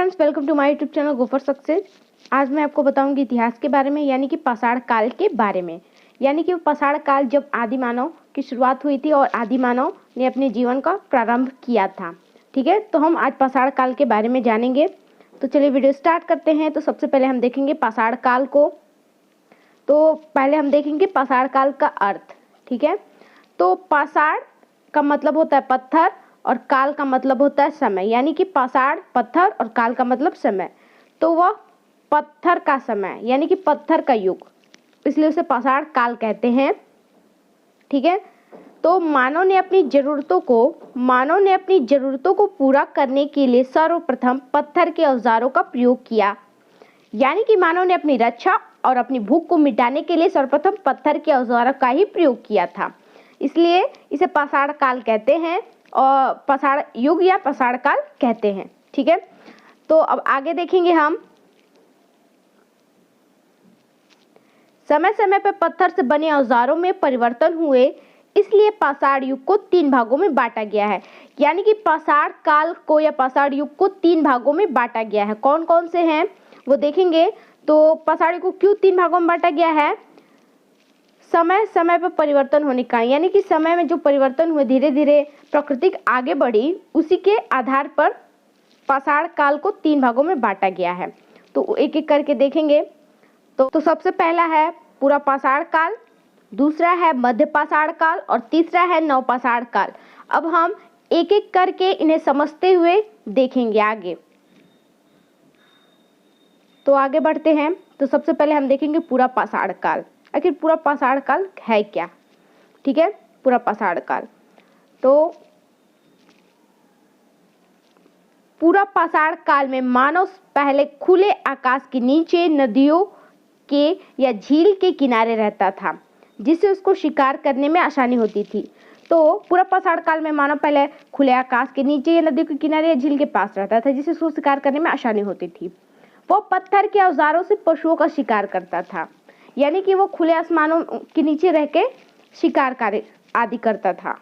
Friends, welcome to my YouTube channel go for success. आज मैं आपको बताऊंगी इतिहास के बारे में, यानी कि पाषाण काल के बारे में। यानी कि पाषाण काल जब आदि मानव की शुरुआत हुई थी और आदि मानव ने अपने जीवन का प्रारंभ किया था। ठीक है, तो हम आज पाषाण काल के बारे में जानेंगे। तो चलिए वीडियो स्टार्ट करते हैं। तो सबसे पहले हम देखेंगे पाषाण काल को। तो पहले हम देखेंगे पाषाण काल का अर्थ। ठीक है, तो पाषाण का मतलब होता है पत्थर और काल का मतलब होता है समय। यानी कि पाषाण पत्थर और काल का मतलब समय। तो वह पत्थर का समय यानी कि पत्थर का युग, इसलिए उसे पाषाण काल कहते हैं। ठीक है, तो मानव ने अपनी जरूरतों को पूरा करने के लिए सर्वप्रथम पत्थर के औजारों का प्रयोग किया। यानी कि मानव ने अपनी रक्षा और अपनी भूख को मिटाने के लिए सर्वप्रथम पत्थर के औजारों का ही प्रयोग किया था, इसलिए इसे पाषाण काल कहते हैं और पाषाण युग या पाषाण काल कहते हैं। ठीक है, तो अब आगे देखेंगे हम। समय समय पर पत्थर से बने औजारों में परिवर्तन हुए, इसलिए पाषाण युग को 3 भागों में बांटा गया है। यानी कि पाषाण काल को या पाषाण युग को 3 भागों में बांटा गया है। कौन कौन से हैं वो देखेंगे। तो पाषाण युग को क्यों 3 भागों में बांटा गया है? समय समय पर परिवर्तन होने का, यानी कि समय में जो परिवर्तन हुए, धीरे धीरे प्रकृति आगे बढ़ी, उसी के आधार पर पाषाण काल को 3 भागों में बांटा गया है। तो एक एक करके देखेंगे। तो सबसे पहला है पूरा पाषाण काल, दूसरा है मध्य पाषाण काल और तीसरा है नवपाषाण काल। अब हम एक एक करके इन्हें समझते हुए देखेंगे आगे। तो आगे बढ़ते हैं। तो सबसे पहले हम देखेंगे पूरा पाषाण काल। आखिर पूरा पाषाण काल है क्या? ठीक है, पूरा पाषाण काल। तो पूरा पाषाण काल में मानव पहले खुले आकाश के नीचे, नदियों के या झील के किनारे रहता था, जिससे उसको शिकार करने में आसानी होती थी। तो पूरा पाषाण काल में मानव पहले खुले आकाश के नीचे या नदियों के किनारे या झील के पास रहता था, जिससे उसको शिकार करने में आसानी होती थी। वो पत्थर के औजारों से पशुओं का शिकार करता था, यानी कि वो खुले आसमानों के नीचे रह के शिकार कार्य आदि करता था।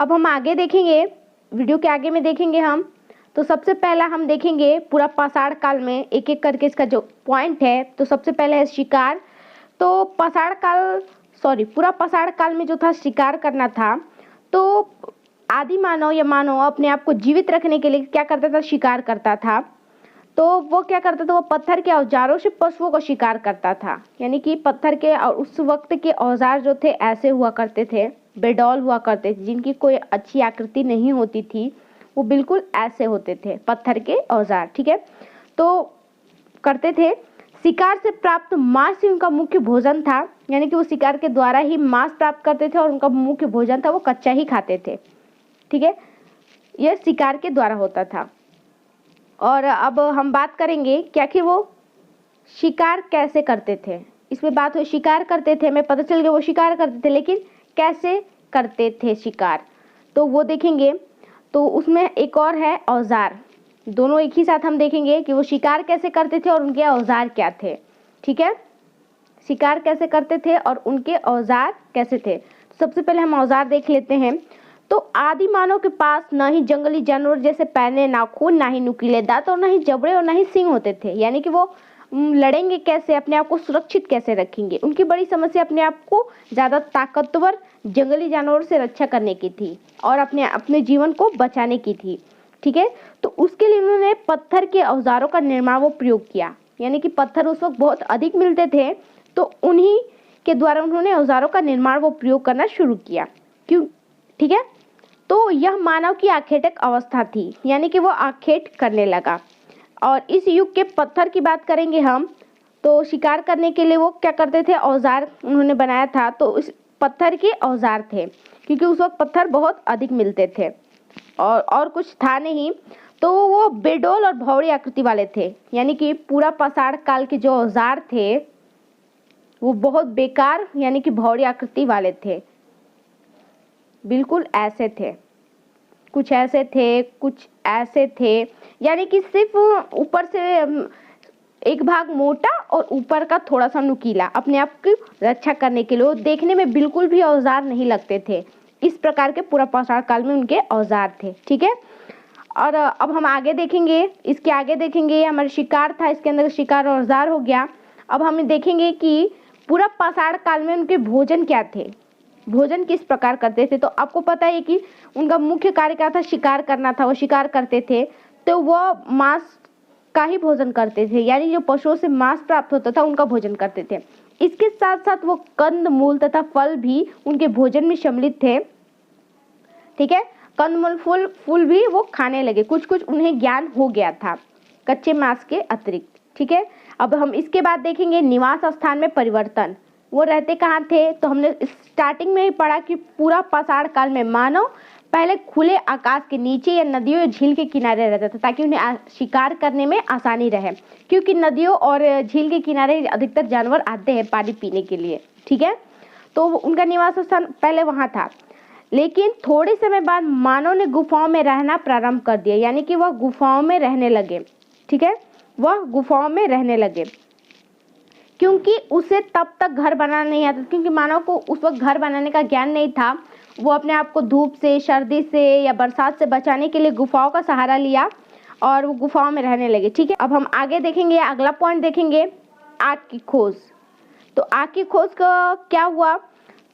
अब हम आगे देखेंगे, वीडियो के आगे में देखेंगे हम। तो सबसे पहला हम देखेंगे पूरा पाषाण काल में एक एक करके इसका जो पॉइंट है। तो सबसे पहले है शिकार। तो पूरा पाषाण काल में जो था शिकार करना था। तो आदि मानव या मानव अपने आप को जीवित रखने के लिए क्या करता था? शिकार करता था। तो वो क्या करता था? वो पत्थर के औजारों से पशुओं को शिकार करता था। यानी कि पत्थर के और उस वक्त के औजार जो थे ऐसे हुआ करते थे, बेडौल हुआ करते थे, जिनकी कोई अच्छी आकृति नहीं होती थी, वो बिल्कुल ऐसे होते थे पत्थर के औजार। ठीक है, तो करते थे। शिकार से प्राप्त मांस ही उनका मुख्य भोजन था, यानी कि वो शिकार के द्वारा ही मांस प्राप्त करते थे और उनका मुख्य भोजन था वो कच्चा ही खाते थे। ठीक है, यह शिकार के द्वारा होता था। और अब हम बात करेंगे कि आखिर वो शिकार कैसे करते थे। इसमें बात हुई शिकार करते थे, हमें पता चल गया वो शिकार करते थे, लेकिन कैसे करते थे शिकार, तो वो देखेंगे। तो उसमें एक और है औजार। दोनों एक ही साथ हम देखेंगे कि वो शिकार कैसे करते थे और उनके औजार क्या थे। ठीक है, शिकार कैसे करते थे और उनके औजार कैसे थे। सबसे पहले हम औजार देख लेते हैं। तो आदि मानव के पास ना ही जंगली जानवर जैसे पैने, नाखून, ना ही नुकीले दांत और ना ही जबड़े और ना ही सींग होते थे। यानी कि वो लड़ेंगे कैसे, अपने आप को सुरक्षित कैसे रखेंगे। उनकी बड़ी समस्या अपने आप को ज़्यादा ताकतवर जंगली जानवरों से रक्षा करने की थी और अपने जीवन को बचाने की थी। ठीक है, तो उसके लिए उन्होंने पत्थर के औजारों का निर्माण वो प्रयोग किया। यानी कि पत्थर उस वक्त बहुत अधिक मिलते थे, तो उन्हीं के द्वारा उन्होंने औजारों का निर्माण वो प्रयोग करना शुरू किया। क्यों? ठीक है, तो यह मानव की आखेटक अवस्था थी, यानी कि वो आखेट करने लगा। और इस युग के पत्थर की बात करेंगे हम, तो शिकार करने के लिए वो क्या करते थे? औजार उन्होंने बनाया था। तो उस पत्थर के औजार थे, क्योंकि उस वक्त पत्थर बहुत अधिक मिलते थे और कुछ था नहीं। तो वो बेडोल और भौरी आकृति वाले थे। यानी कि पूरा पाषाण काल के जो औजार थे वो बहुत बेकार, यानी कि भौरी आकृति वाले थे। बिल्कुल ऐसे थे, कुछ ऐसे थे, कुछ ऐसे थे। यानी कि सिर्फ ऊपर से एक भाग मोटा और ऊपर का थोड़ा सा नुकीला, अपने आप की रक्षा करने के लिए। देखने में बिल्कुल भी औजार नहीं लगते थे। इस प्रकार के पूरा पाषाण काल में उनके औजार थे। ठीक है, और अब हम आगे देखेंगे, इसके आगे देखेंगे हमारे शिकार था, इसके अंदर शिकार और औजार हो गया। अब हम देखेंगे कि पूरा पाषाण काल में उनके भोजन क्या थे, भोजन किस प्रकार करते थे। तो आपको पता है कि उनका मुख्य कार्य क्या था, शिकार करना था, वो शिकार करते थे, तो वो मांस का ही भोजन करते थे, यानी जो पशुओं से मांस प्राप्त होता था उनका भोजन करते थे। इसके साथ साथ वो कंद मूल तथा फल भी उनके भोजन में सम्मिलित थे। ठीक है, कंदमूल फूल भी वो खाने लगे, कुछ कुछ उन्हें ज्ञान हो गया था कच्चे मांस के अतिरिक्त। ठीक है, अब हम इसके बाद देखेंगे निवास स्थान में परिवर्तन। वो रहते कहाँ थे, तो हमने स्टार्टिंग में ही पढ़ा कि पूरा पाषाण काल में मानव पहले खुले आकाश के नीचे या नदियों या झील के किनारे रहता था, ताकि उन्हें शिकार करने में आसानी रहे, क्योंकि नदियों और झील के किनारे अधिकतर जानवर आते हैं पानी पीने के लिए। ठीक है, तो उनका निवास स्थान पहले वहाँ था। लेकिन थोड़े समय बाद मानव ने गुफाओं में रहना प्रारंभ कर दिया, यानी कि वह गुफाओं में रहने लगे। ठीक है, वह गुफाओं में रहने लगे, क्योंकि उसे तब तक घर बनाना नहीं आता, क्योंकि मानव को उस वक्त घर बनाने का ज्ञान नहीं था। वो अपने आप को धूप से, सर्दी से या बरसात से बचाने के लिए गुफाओं का सहारा लिया और वो गुफाओं में रहने लगे। ठीक है, अब हम आगे देखेंगे, अगला पॉइंट देखेंगे, आग की खोज। तो आग की खोज का क्या हुआ,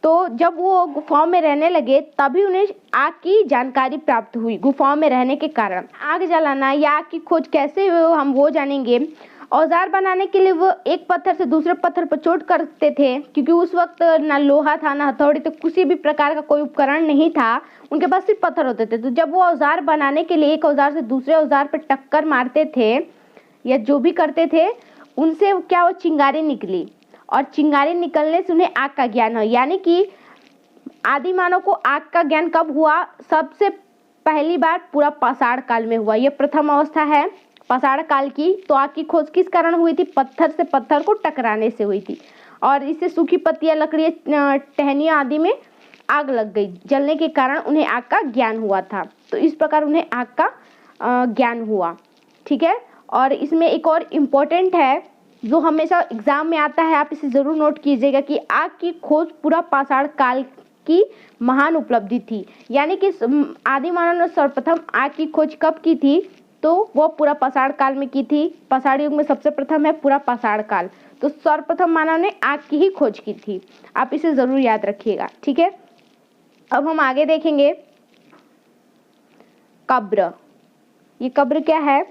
तो जब वो गुफाओं में रहने लगे तभी उन्हें आग की जानकारी प्राप्त हुई। गुफाओं में रहने के कारण आग जलाना या आग की खोज कैसे हुई हम वो जानेंगे। औजार बनाने के लिए वो एक पत्थर से दूसरे पत्थर पर चोट करते थे, क्योंकि उस वक्त ना लोहा था ना हथौड़ी, तो किसी भी प्रकार का कोई उपकरण नहीं था, उनके पास सिर्फ पत्थर होते थे। तो जब वो औजार बनाने के लिए एक औजार से दूसरे औजार पर टक्कर मारते थे या जो भी करते थे, उनसे क्या वो चिंगारी निकली, और चिंगारी निकलने से उन्हें आग का ज्ञान हो। यानी कि आदि मानव को आग का ज्ञान कब हुआ, सबसे पहली बार पूरा पाषाण काल में हुआ। यह प्रथम अवस्था है पाषाण काल की। तो आग की खोज किस कारण हुई थी, पत्थर से पत्थर को टकराने से हुई थी, और इससे सूखी पत्तियां, लकड़ियां, टहनियां आदि में आग लग गई, जलने के कारण उन्हें आग का ज्ञान हुआ था। तो इस प्रकार उन्हें आग का ज्ञान हुआ। ठीक है, और इसमें एक और इम्पोर्टेंट है जो हमेशा एग्जाम में आता है, आप इसे जरूर नोट कीजिएगा कि आग की खोज पूरा पाषाण काल की महान उपलब्धि थी। यानी कि आदि मानव ने सर्वप्रथम आग की खोज कब की थी, तो वो पूरा पाषाण काल में की थी। पाषाण युग में सबसे प्रथम है पूरा पाषाण काल, तो सर्वप्रथम मानव ने आग की ही खोज की थी। आप इसे जरूर याद रखिएगा। ठीक है, अब हम आगे देखेंगे कब्र। ये कब्र क्या है,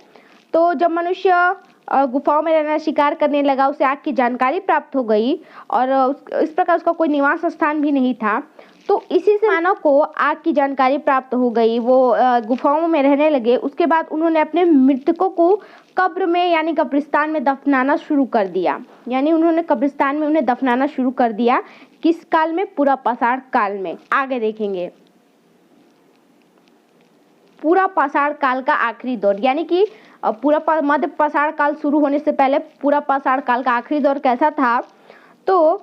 तो जब मनुष्य गुफाओं में रहना शिकार करने लगा, उसे आग की जानकारी प्राप्त हो गई और इस प्रकार उसका कोई निवास स्थान भी नहीं था, तो इसी से मानव को आग की जानकारी प्राप्त हो गई। वो गुफाओं में रहने लगे। उसके बाद उन्होंने अपने मृतकों को कब्र में यानी कब्रिस्तान में दफनाना शुरू कर दिया। यानी उन्होंने कब्रिस्तान में उन्हें दफनाना शुरू कर दिया। किस काल में, पूरा पाषाण काल में। आगे देखेंगे पूरा पाषाण काल का आखिरी दौर, यानी कि पूरा मध्य पाषाण काल शुरू होने से पहले पूरा पाषाण काल का आखिरी दौर कैसा था, तो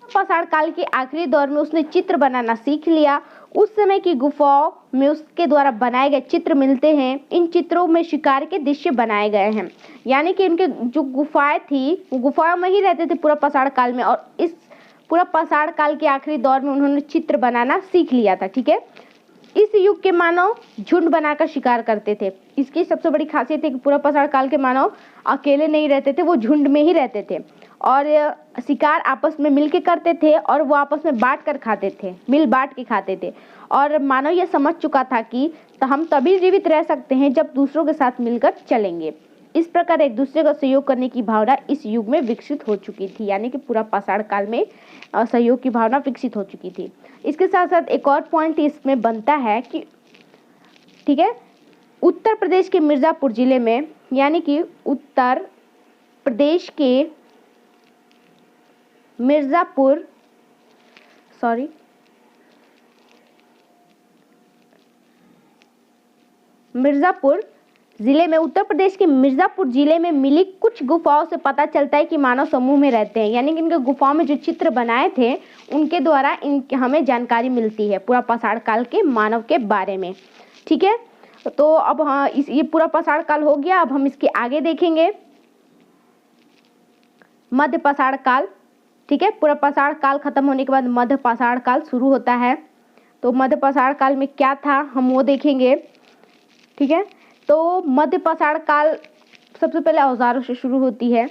पाषाण काल के आखिरी दौर में उसने चित्र बनाना सीख लिया। उस समय की गुफाओं में उसके द्वारा बनाए गए चित्र मिलते हैं। इन चित्रों में शिकार के दृश्य बनाए गए हैं। यानी कि इनके जो गुफाएं थी वो गुफाओं में ही रहते थे पूरा पाषाण काल में, और इस पूरा पाषाण काल के आखिरी दौर में उन्होंने चित्र बनाना सीख लिया था। ठीक है, इस युग के मानव झुंड बनाकर शिकार करते थे। इसकी सबसे बड़ी खासियत है कि पूरा पाषाण काल के मानव अकेले नहीं रहते थे, वो झुंड में ही रहते थे और शिकार आपस में मिल के करते थे और वो आपस में बांट कर खाते थे, मिल बांट के खाते थे। और मानव यह समझ चुका था कि हम तभी जीवित रह सकते हैं जब दूसरों के साथ मिलकर चलेंगे। इस प्रकार एक दूसरे का सहयोग करने की भावना इस युग में विकसित हो चुकी थी। यानी कि पूरा पाषाण काल में सहयोग की भावना विकसित हो चुकी थी। इसके साथ साथ एक और पॉइंट इसमें बनता है कि ठीक है, उत्तर प्रदेश के मिर्जापुर जिले में, यानी कि उत्तर प्रदेश के मिर्जापुर जिले में, उत्तर प्रदेश के मिर्जापुर जिले में मिली कुछ गुफाओं से पता चलता है कि मानव समूह में रहते हैं। यानी कि इनके गुफाओं में जो चित्र बनाए थे उनके द्वारा हमें जानकारी मिलती है पूरा पाषाण काल के मानव के बारे में। ठीक है, तो अब हाँ, ये पूरा पाषाण काल हो गया। अब हम इसके आगे देखेंगे मध्य पाषाण काल। ठीक है, पूरा पाषाण काल खत्म होने के बाद मध्य पाषाण काल शुरू होता है। तो मध्य पाषाण काल में क्या था हम वो देखेंगे। ठीक है, तो मध्य पाषाण काल सबसे पहले औजारों से शुरू होती है।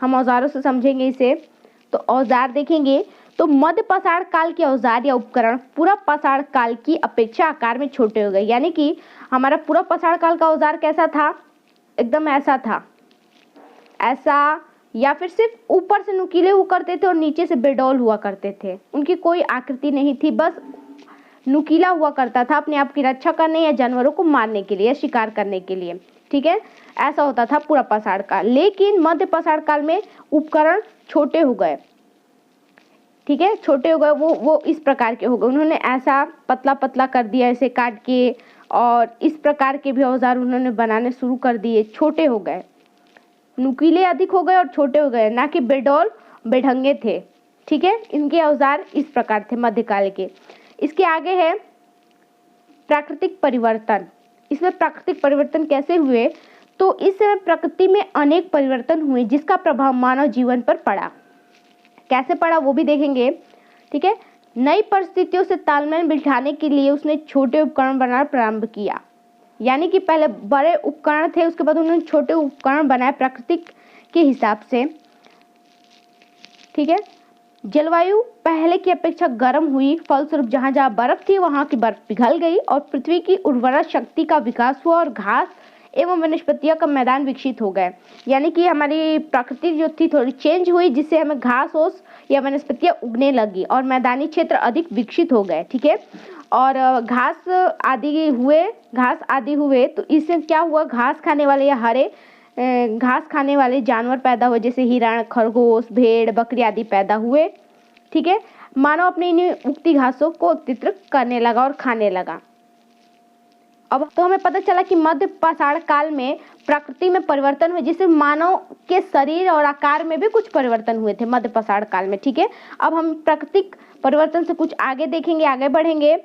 हम औजारों से समझेंगे इसे। तो औजार देखेंगे तो मध्य पाषाण काल के औजार या उपकरण पूरा पाषाण काल की अपेक्षा आकार में छोटे हो गए। यानी कि हमारा पूरा पाषाण काल का औजार कैसा था, एकदम ऐसा था, ऐसा, या फिर सिर्फ ऊपर से नुकीले हुआ करते थे और नीचे से बेडौल हुआ करते थे। उनकी कोई आकृति नहीं थी, बस नुकीला हुआ करता था अपने आप की रक्षा करने या जानवरों को मारने के लिए या शिकार करने के लिए। ठीक है, ऐसा होता था पूरा पाषाण काल। लेकिन मध्य पाषाण काल में उपकरण छोटे हो गए। ठीक है, छोटे हो गए, वो इस प्रकार के हो गए। उन्होंने ऐसा पतला पतला कर दिया ऐसे काट के, और इस प्रकार के भी औजार उन्होंने बनाने शुरू कर दिए। छोटे हो गए, नुकीले अधिक हो गए और छोटे हो गए, ना कि बेडौल बेढंगे थे। ठीक है, इनके औजार इस प्रकार थे मध्यकाल के। इसके आगे है प्राकृतिक परिवर्तन। इसमें प्राकृतिक परिवर्तन कैसे हुए, तो इस समय प्रकृति में अनेक परिवर्तन हुए जिसका प्रभाव मानव जीवन पर पड़ा। कैसे पड़ा वो भी देखेंगे। ठीक है, नई परिस्थितियों से तालमेल बिठाने के लिए उसने छोटे उपकरण बनाना प्रारंभ किया। यानी कि पहले बड़े उपकरण थे, उसके बाद उन्होंने छोटे उपकरण बनाए प्राकृतिक के हिसाब से। ठीक है, जलवायु पहले की अपेक्षा गर्म हुई, फलस्वरूप जहां जहां बर्फ थी वहां की बर्फ पिघल गई और पृथ्वी की उर्वरा शक्ति का विकास हुआ और घास एवं वनस्पतियों का मैदान विकसित हो गए। यानी कि हमारी प्रकृति जो थी थोड़ी चेंज हुई, जिससे हमें घास ओस या वनस्पतियां उगने लगी और मैदानी क्षेत्र अधिक विकसित हो गए। ठीक है, और घास आदि हुए तो इससे क्या हुआ, घास खाने वाले या हरे घास खाने वाले जानवर पैदा हुए, जैसे हिरण, खरगोश, भेड़, बकरी आदि पैदा हुए। ठीक है, मानव अपनी इन उगती घासों को एकत्रित करने लगा और खाने लगा। अब तो हमें पता चला कि मध्य पाषाण काल में प्रकृति में परिवर्तन हुए, जिससे मानव के शरीर और आकार में भी कुछ परिवर्तन हुए थे मध्य पाषाण काल में। ठीक है, अब हम प्राकृतिक परिवर्तन से कुछ आगे देखेंगे, आगे बढ़ेंगे।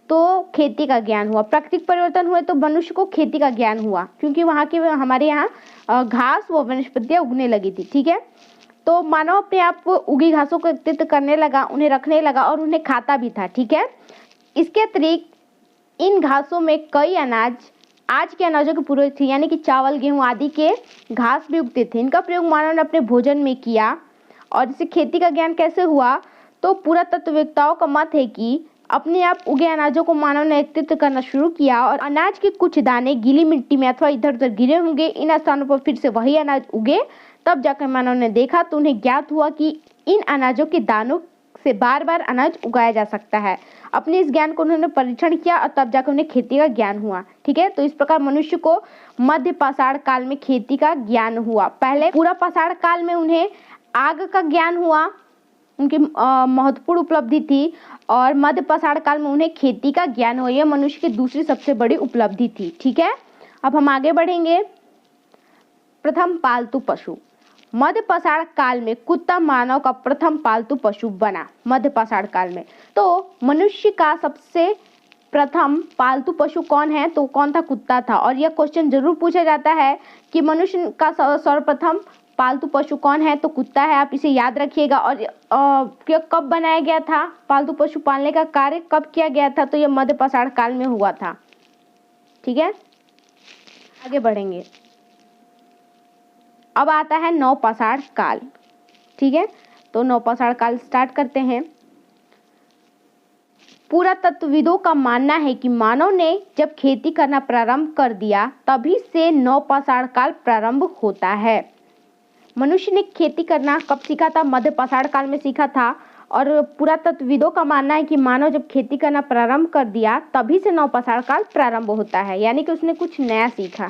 तो खेती का ज्ञान हुआ, प्राकृतिक परिवर्तन हुए तो मनुष्य को खेती का ज्ञान हुआ, क्योंकि वहाँ के हमारे यहाँ घास व वनस्पतियाँ उगने लगी थी। ठीक है, तो मानव अपने आप उगी घासों को एकत्रित करने लगा, उन्हें रखने लगा और उन्हें खाता भी था। ठीक है, इसके अतिरिक्त इन घासों में कई अनाज आज के अनाजों के पूर्वज थे, यानी कि चावल, गेहूं आदि के घास भी उगते थे। इनका प्रयोग मानव ने अपने भोजन में किया। और इसे खेती का ज्ञान कैसे हुआ, तो पुरातत्ववेत्ताओं का मत है कि अपने आप उगे अनाजों को मानव ने एकत्रित करना शुरू किया और अनाज के कुछ दाने गीली मिट्टी में अथवा इधर उधर गिरे होंगे, इन स्थानों पर फिर से वही अनाज उगे। तब जाकर मानव ने देखा तो उन्हें ज्ञात हुआ कि इन अनाजों के दानों से बार बार अनाज उगाया जा सकता है। अपने इस ज्ञान को उन्होंने परीक्षण किया और तब जाकर उन्हें खेती का ज्ञान हुआ। ठीक है, तो इस प्रकार मनुष्य को मध्य पाषाण काल में खेती का ज्ञान हुआ। पहले पूरा पाषाण काल में उन्हें आग का ज्ञान हुआ, उनकी महत्वपूर्ण उपलब्धि थी, और मध्य पाषाण काल में उन्हें खेती का ज्ञान हुआ। यह मनुष्य की दूसरी सबसे बड़ी उपलब्धि थी। ठीक है, अब हम आगे बढ़ेंगे। प्रथम पालतू पशु। मध्य पाषाण काल में कुत्ता मानव का प्रथम पालतू पशु बना। मध्य पाषाण काल में तो मनुष्य का सबसे प्रथम पालतू पशु कौन है, तो कौन था, कुत्ता था। और यह क्वेश्चन जरूर पूछा जाता है कि मनुष्य का सर्वप्रथम पालतू पशु कौन है, तो कुत्ता है। आप इसे याद रखिएगा। और कब बनाया गया था, पालतू पशु पालने का कार्य कब किया गया था, तो यह मध्य पाषाण काल में हुआ था। ठीक है, आगे बढ़ेंगे। अब आता है नवपाषाण काल। ठीक है, तो नवपाषाण काल स्टार्ट करते हैं। पुरातत्वविदों का मानना है कि मानव ने जब खेती करना प्रारंभ कर दिया तभी से नवपाषाण काल प्रारंभ होता है। मनुष्य ने खेती करना कब सीखा था, मध्य पाषाण काल में सीखा था। और पुरातत्वविदों का मानना है कि मानव जब खेती करना प्रारंभ कर दिया तभी से नवपाषाण काल प्रारंभ होता है, यानी कि उसने कुछ नया सीखा।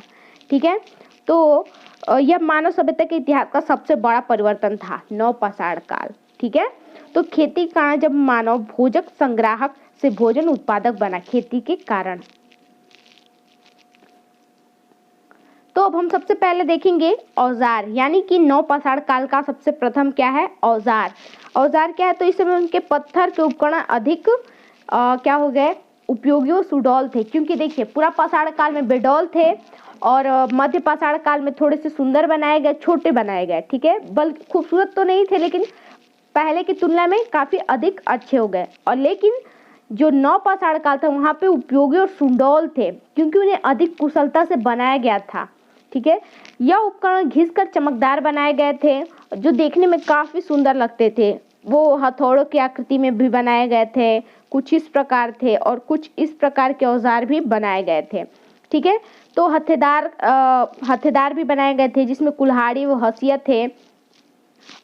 ठीक है, तो यह मानव सभ्यता के इतिहास का सबसे बड़ा परिवर्तन था, नवपाषाण काल। ठीक है, तो खेती के कारण जब मानव भोजक संग्राहक से भोजन उत्पादक बना, खेती के कारण। तो अब हम सबसे पहले देखेंगे औजार, यानी कि नवपाषाण काल का सबसे प्रथम क्या है, औजार। औजार क्या है, तो इस समय उनके पत्थर के उपकरण अधिक क्या हो गए, उपयोगी और सुडौल थे। क्योंकि देखिए पूरा पाषाण काल में बेडौल थे और मध्य पाषाण काल में थोड़े से सुंदर बनाए गए, छोटे बनाए गए। ठीक है, बल्कि खूबसूरत तो नहीं थे, लेकिन पहले की तुलना में काफी अधिक अच्छे हो गए। और लेकिन जो नवपाषाण काल था वहाँ पे उपयोगी और सुडौल थे, क्योंकि उन्हें अधिक कुशलता से बनाया गया था। ठीक है, यह उपकरण घिसकर चमकदार बनाए गए थे, जो देखने में काफी सुंदर लगते थे। वो हथौड़ों की आकृति में भी बनाए गए थे, कुछ इस प्रकार थे, और कुछ इस प्रकार के औजार भी बनाए गए थे। ठीक है, तो हथेदार भी बनाए गए थे, जिसमें कुल्हाड़ी व हंसिया थे।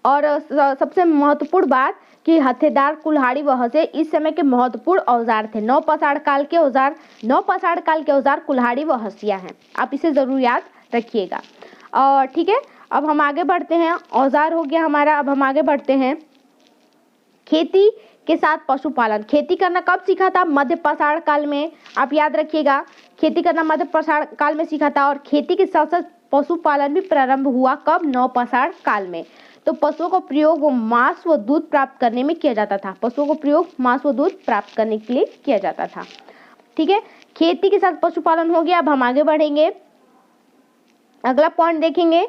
और सबसे महत्वपूर्ण बात कि हथेदार, कुल्हाड़ी व हंसे इस समय के महत्वपूर्ण औजार थे। नवपाषाण काल के औजार कुल्हाड़ी व हंसिया हैं। आप इसे जरूर याद रखिएगा। और ठीक है, अब हम आगे बढ़ते हैं। औजार हो गया हमारा, अब हम आगे बढ़ते हैं खेती के साथ पशुपालन। खेती करना कब सीखा था? मध्यपाषाण काल में। आप याद रखिएगा, खेती करना मध्यपाषाण काल में सीखा था। और खेती के साथ साथ पशुपालन भी प्रारंभ हुआ कब? नवपाषाण काल में। तो पशुओं का प्रयोग मांस व दूध प्राप्त करने में किया जाता था। पशुओं का प्रयोग मांस व दूध प्राप्त करने के लिए किया जाता था। ठीक है, खेती के साथ पशुपालन हो गया। अब हम आगे बढ़ेंगे, अगला पॉइंट देखेंगे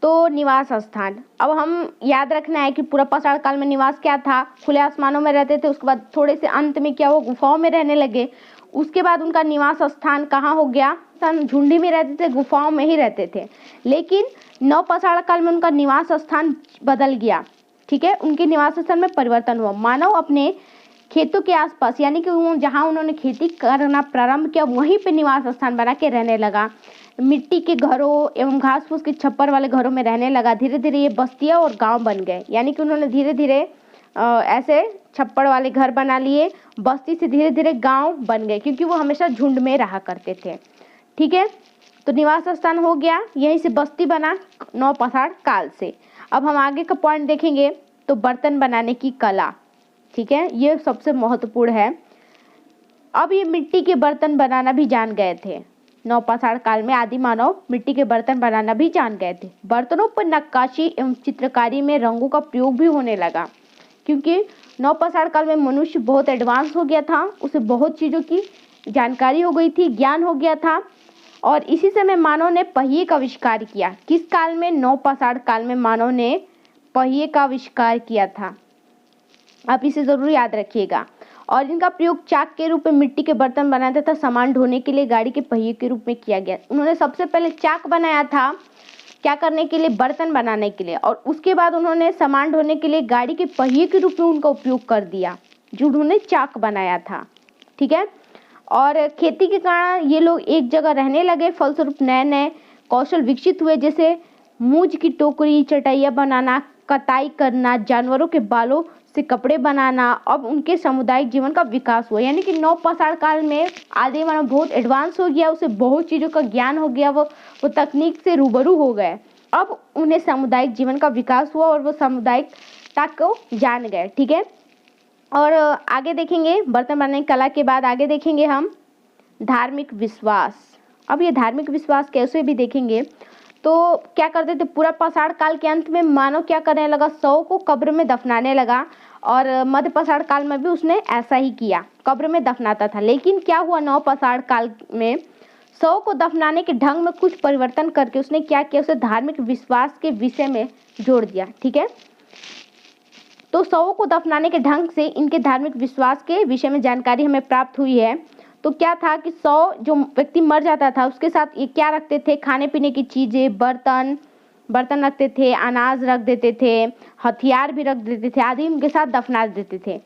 तो निवास स्थान। अब हम याद रखना है कि पूरा पाषाण काल में निवास क्या था? खुले आसमानों में रहते थे। उसके बाद थोड़े से अंत में क्या हुआ? गुफाओं में रहने लगे। उसके बाद उनका निवास स्थान कहाँ हो गया? झुंडी में रहते थे, गुफाओं में ही रहते थे। लेकिन नवपाषाण काल में उनका निवास स्थान बदल गया। ठीक है, उनके निवास स्थान में परिवर्तन हुआ। मानव अपने खेतों के आसपास, यानी कि जहाँ उन्होंने खेती करना प्रारंभ किया, वहीं पे निवास स्थान बना के रहने लगा। मिट्टी के घरों एवं घास फूस के छप्पर वाले घरों में रहने लगा। धीरे धीरे ये बस्तियां और गांव बन गए, यानी कि उन्होंने धीरे धीरे ऐसे छप्पर वाले घर बना लिए। बस्ती से धीरे धीरे गांव बन गए, क्योंकि वो हमेशा झुंड में रहा करते थे। ठीक है, तो निवास स्थान हो गया, यहीं से बस्ती बना नवपाषाण काल से। अब हम आगे का पॉइंट देखेंगे तो बर्तन बनाने की कला। ठीक है, ये सबसे महत्वपूर्ण है। अब ये मिट्टी के बर्तन बनाना भी जान गए थे। नवपाषाण काल में आदि मानव मिट्टी के बर्तन बनाना भी जान गए थे। बर्तनों पर नक्काशी एवं चित्रकारी में रंगों का प्रयोग भी होने लगा, क्योंकि नवपाषाण काल में मनुष्य बहुत एडवांस हो गया था। उसे बहुत चीज़ों की जानकारी हो गई थी, ज्ञान हो गया था। और इसी समय मानव ने पहिए का आविष्कार किया। किस काल में? नवपाषाण काल में मानव ने पहिए का आविष्कार किया था। आप इसे जरूर याद रखिएगा। और इनका प्रयोग चाक के रूप में मिट्टी के बर्तन बनाया था, सामान ढोने के लिए गाड़ी के पहिए के रूप में किया गया। उन्होंने सबसे पहले चाक बनाया था, क्या करने के लिए? बर्तन बनाने के लिए। और उसके बाद उन्होंने सामान ढोने के लिए गाड़ी के पहिए के रूप में उनका उपयोग कर दिया, जो उन्होंने चाक बनाया था। ठीक है, और खेती के कारण ये लोग एक जगह रहने लगे। फलस्वरूप नए नए कौशल विकसित हुए, जैसे मूंज की टोकरी, चटाइयाँ बनाना, कताई करना, जानवरों के बालों से कपड़े बनाना। अब उनके सामुदायिक जीवन का विकास हुआ, यानी कि नवपाषाण काल में आदि मानव बहुत एडवांस हो गया, उसे बहुत चीज़ों का ज्ञान हो गया, वो तकनीक से रूबरू हो गए। अब उन्हें सामुदायिक जीवन का विकास हुआ और वो सामुदायिकता को जान गए। ठीक है, और आगे देखेंगे बर्तन बनाने की कला के बाद आगे देखेंगे हम धार्मिक विश्वास। अब ये धार्मिक विश्वास कैसे भी देखेंगे तो क्या करते थे? पूरा पाषाण काल के अंत में मानव क्या करने लगा? शव को कब्र में दफनाने लगा। और मध्यपाषाण काल में भी उसने ऐसा ही किया, कब्र में दफनाता था। लेकिन क्या हुआ? नवपाषाण काल में शव को दफनाने के ढंग में कुछ परिवर्तन करके उसने क्या किया? उसे धार्मिक विश्वास के विषय में जोड़ दिया। ठीक है, तो शवों को दफनाने के ढंग से इनके धार्मिक विश्वास के विषय में जानकारी हमें प्राप्त हुई है। तो क्या था कि जो व्यक्ति मर जाता था उसके साथ ये क्या रखते थे? खाने पीने की चीज़ें, बर्तन रखते थे, अनाज रख देते थे, हथियार भी रख देते थे, आदि उनके साथ दफना देते थे।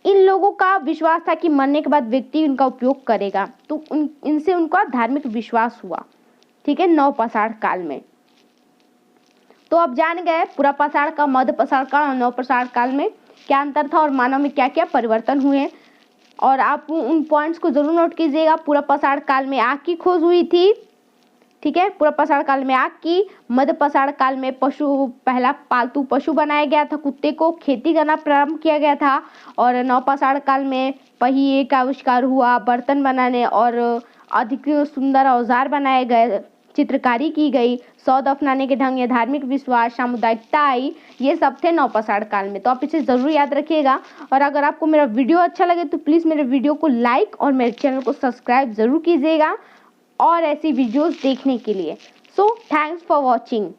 इन लोगों का विश्वास था कि मरने के बाद व्यक्ति उनका उपयोग करेगा, तो इनसे उनका धार्मिक विश्वास हुआ। ठीक है, नवपाषाण काल में। तो अब जान गए पूरा पाषाण का, मध्यपाषाण काल और नवपाषाण काल में क्या अंतर था और मानव में क्या क्या परिवर्तन हुए। और आप उन पॉइंट्स को जरूर नोट कीजिएगा। पूरा पाषाण काल में आग की खोज हुई थी। ठीक है, पूरा पाषाण काल में आग की। मध्यपाषाण काल में पहला पालतू पशु बनाया गया था, कुत्ते को। खेती करना प्रारंभ किया गया था। और नवपाषाण काल में पहिए का आविष्कार हुआ, बर्तन बनाने और अधिक सुंदर औजार बनाए गए, चित्रकारी की गई, शव दफनाने के ढंग या धार्मिक विश्वास, सामुदायिकता आई, ये सब थे नवपाषाण काल में। तो आप इसे ज़रूर याद रखिएगा। और अगर आपको मेरा वीडियो अच्छा लगे तो प्लीज़ मेरे वीडियो को लाइक और मेरे चैनल को सब्सक्राइब ज़रूर कीजिएगा और ऐसी वीडियोस देखने के लिए। So thanks for watching.